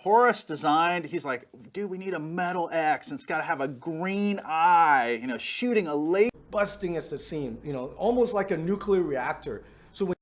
Horace designed, he's like, dude, we need a metal X, and it's got to have a green eye, you know, shooting a laser. Busting at the seam, you know, almost like a nuclear reactor. So when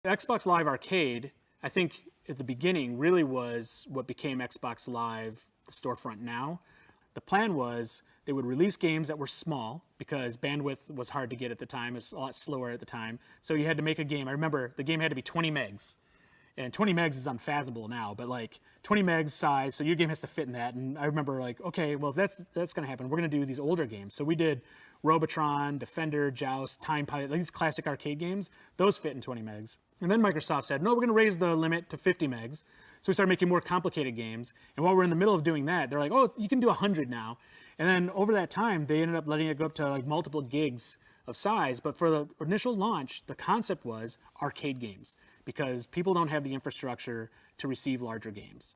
Xbox Live Arcade, I think at the beginning, really was what became Xbox Live storefront now. The plan was they would release games that were small because bandwidth was hard to get at the time. It's a lot slower at the time. So you had to make a game. I remember the game had to be 20 megs. And 20 megs is unfathomable now, but like 20 megs size, so your game has to fit in that. And I remember like, okay, well, if that's going to happen, we're going to do these older games. So we did Robotron, Defender, Joust, Time Pilot, like these classic arcade games. Those fit in 20 megs. And then Microsoft said, no, we're going to raise the limit to 50 megs. So we started making more complicated games. And while we're in the middle of doing that, they're like, oh, you can do 100 now. And then over that time, they ended up letting it go up to like multiple gigs of size. But for the initial launch, the concept was arcade games because people don't have the infrastructure to receive larger games.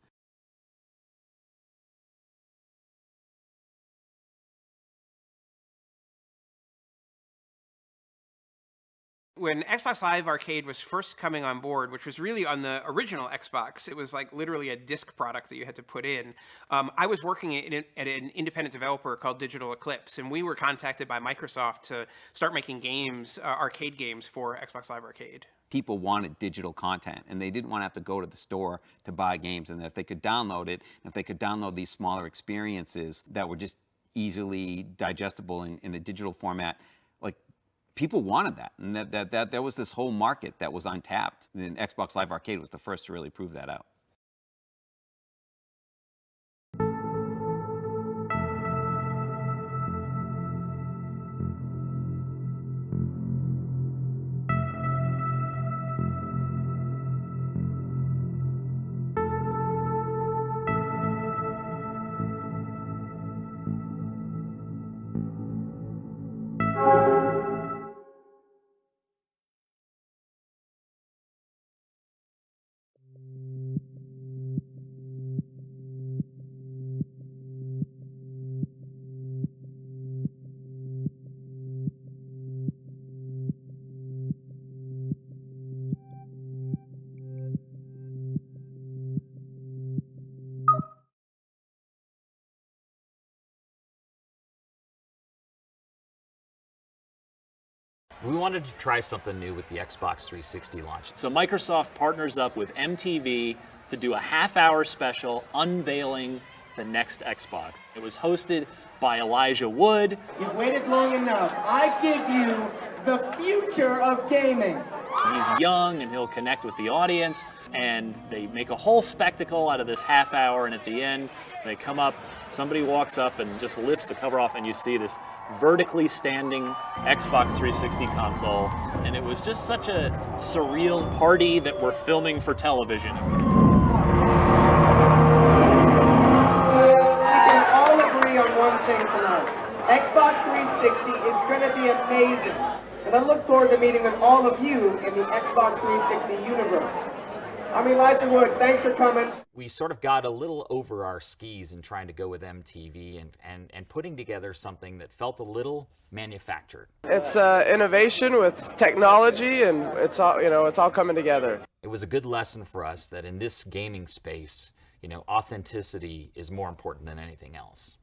When Xbox Live Arcade was first coming on board, which was really on the original Xbox, it was like literally a disc product that you had to put in. I was working at an independent developer called Digital Eclipse, and we were contacted by Microsoft to start making games, arcade games for Xbox Live Arcade. People wanted digital content, and they didn't want to have to go to the store to buy games. And if they could download it, if they could download these smaller experiences that were just easily digestible in a digital format, like, people wanted that, and there was this whole market that was untapped. And Xbox Live Arcade was the first to really prove that out. We wanted to try something new with the Xbox 360 launch. So Microsoft partners up with MTV to do a half-hour special unveiling the next Xbox. It was hosted by Elijah Wood. You've waited long enough. I give you the future of gaming. He's young and he'll connect with the audience, and they make a whole spectacle out of this half hour, and at the end they come up, somebody walks up and just lifts the cover off, and you see this vertically standing Xbox 360 console, and it was just such a surreal party that we're filming for television. We can all agree on one thing tonight. Xbox 360 is going to be amazing, and I look forward to meeting with all of you in the Xbox 360 universe. I'm Elijah Wood. Thanks for coming. We sort of got a little over our skis in trying to go with MTV and putting together something that felt a little manufactured. It's innovation with technology, and it's all coming together. It was a good lesson for us that in this gaming space, authenticity is more important than anything else.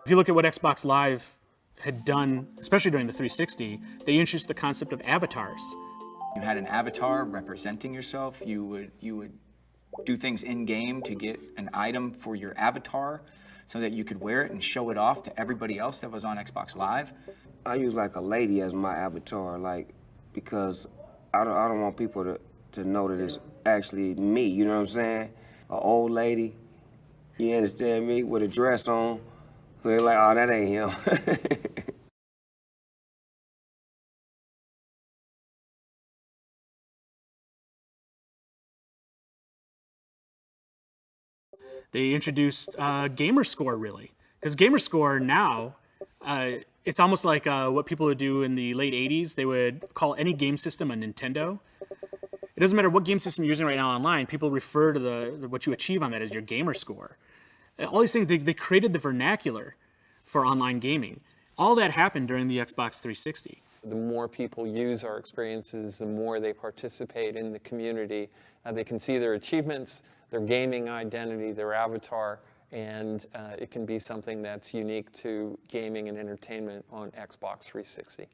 If you look at what Xbox Live had done, especially during the 360, they introduced the concept of avatars. You had an avatar representing yourself. You would do things in game to get an item for your avatar so that you could wear it and show it off to everybody else that was on Xbox Live. I use like a lady as my avatar, like, because I don't want people to know that it's actually me, you know what I'm saying? An old lady, you understand me, with a dress on, so they're like, oh, that ain't him. They introduced gamer score, really, because gamer score now, it's almost like what people would do in the late 80s. They would call any game system a Nintendo. It doesn't matter what game system you're using right now online, people refer to what you achieve on that as your gamer score. All these things, they created the vernacular for online gaming. All that happened during the Xbox 360. The more people use our experiences, the more they participate in the community. They can see their achievements, their gaming identity, their avatar, and it can be something that's unique to gaming and entertainment on Xbox 360.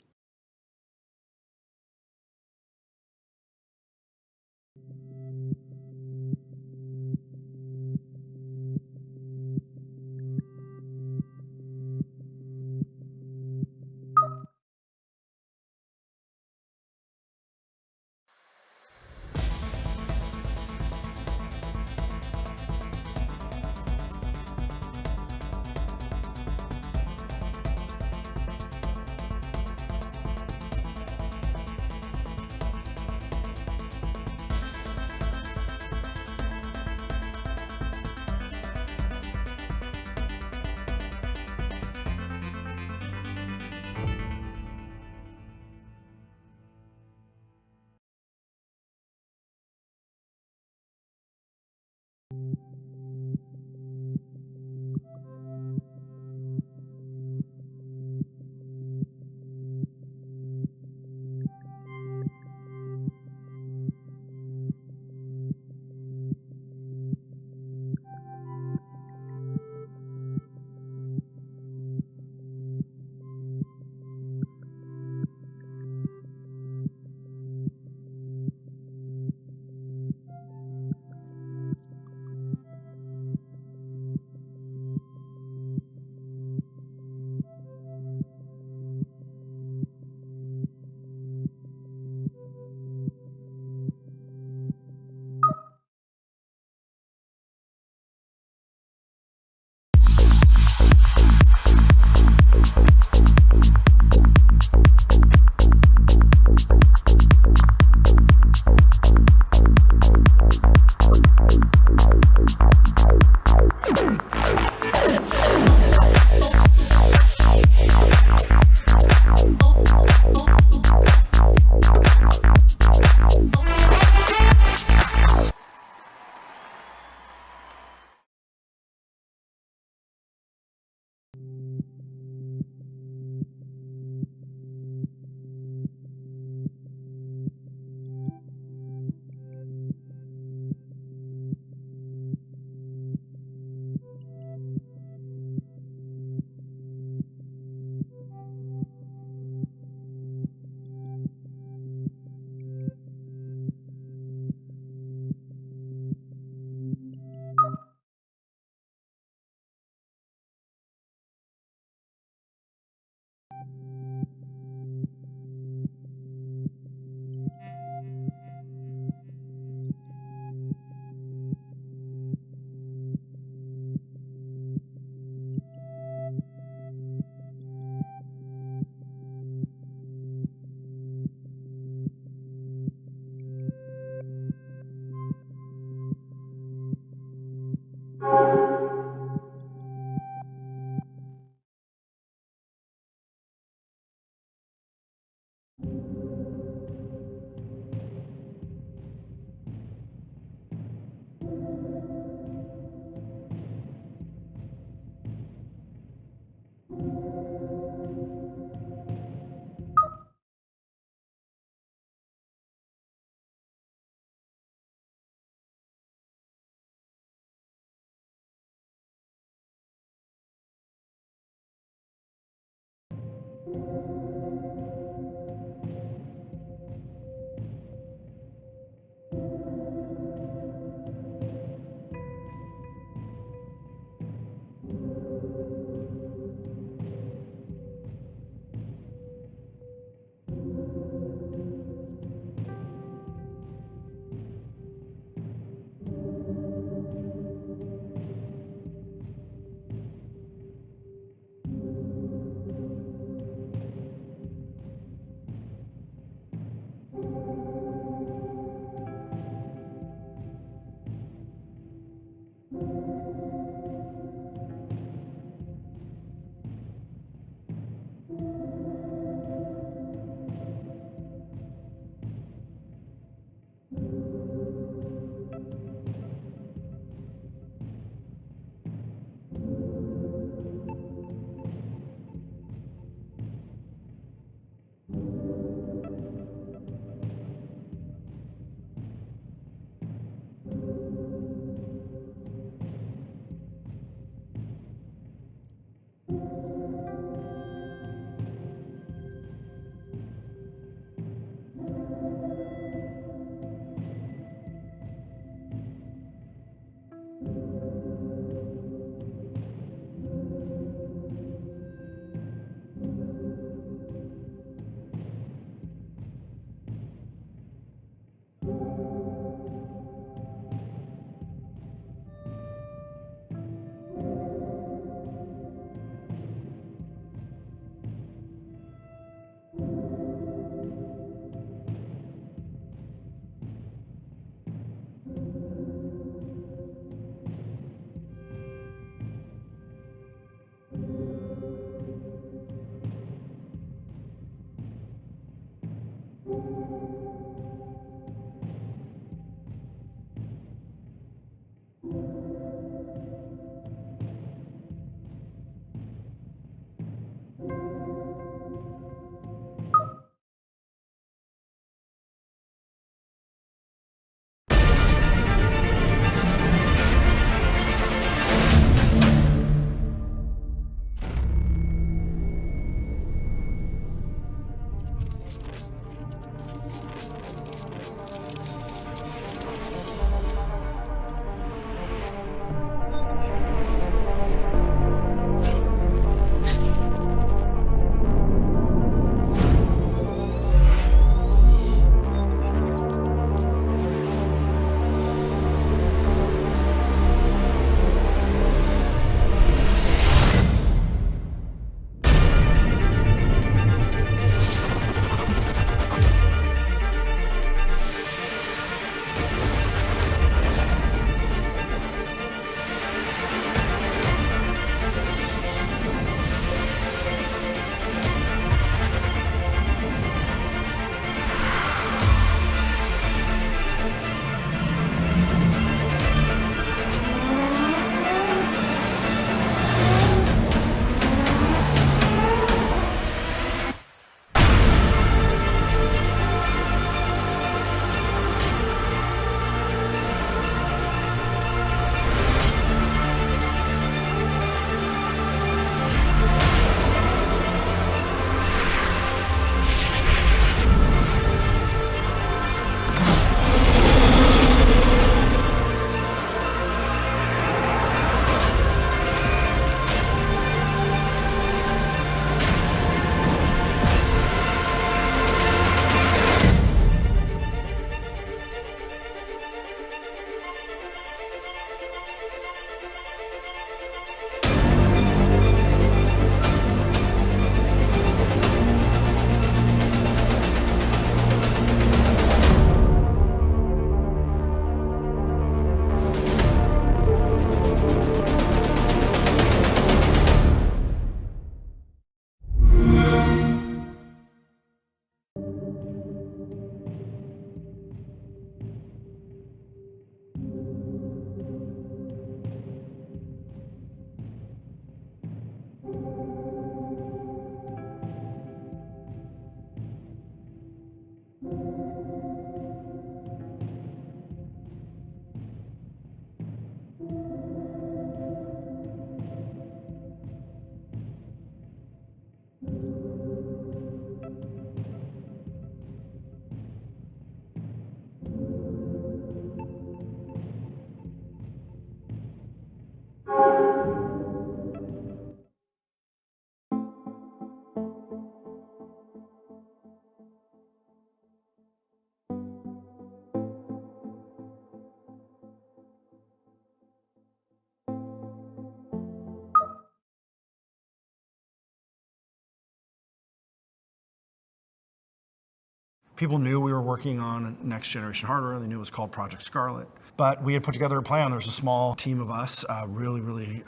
People knew we were working on next generation hardware. They knew it was called Project Scarlet. But we had put together a plan. There was a small team of us, really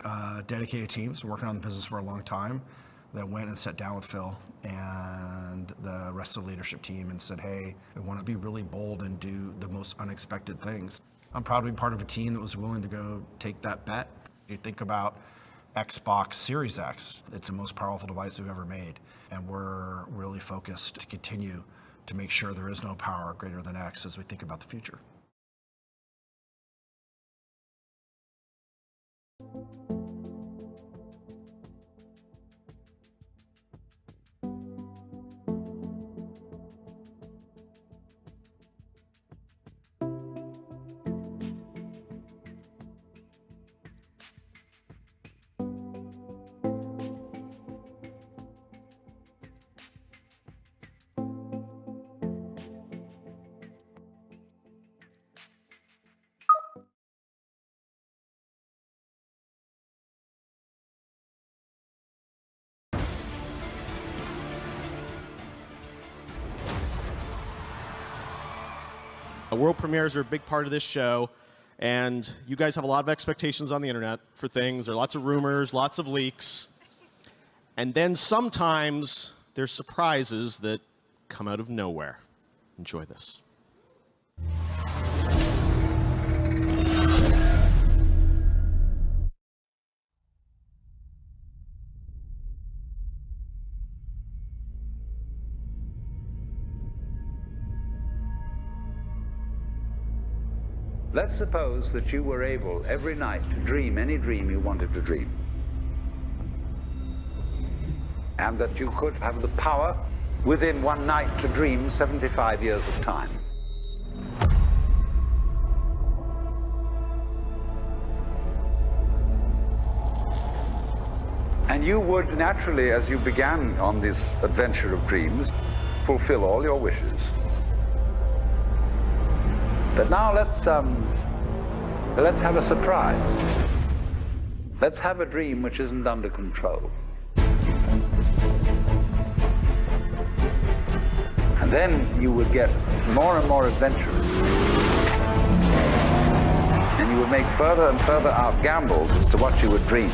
dedicated teams working on the business for a long time, that went and sat down with Phil and the rest of the leadership team and said, hey, we want to be really bold and do the most unexpected things. I'm proud to be part of a team that was willing to go take that bet. You think about Xbox Series X, it's the most powerful device we've ever made. And we're really focused to continue to make sure there is no power greater than X as we think about the future. World premieres are a big part of this show, and you guys have a lot of expectations on the internet for things. There are lots of rumors, lots of leaks, and then sometimes there's surprises that come out of nowhere. Enjoy this. Let's suppose that you were able every night to dream any dream you wanted to dream. And that you could have the power within one night to dream 75 years of time. And you would naturally, as you began on this adventure of dreams, fulfill all your wishes. But now let's have a surprise. Let's have a dream which isn't under control. And then you would get more and more adventurous. And you would make further and further out gambles as to what you would dream.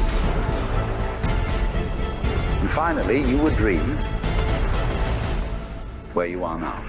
And finally, you would dream where you are now.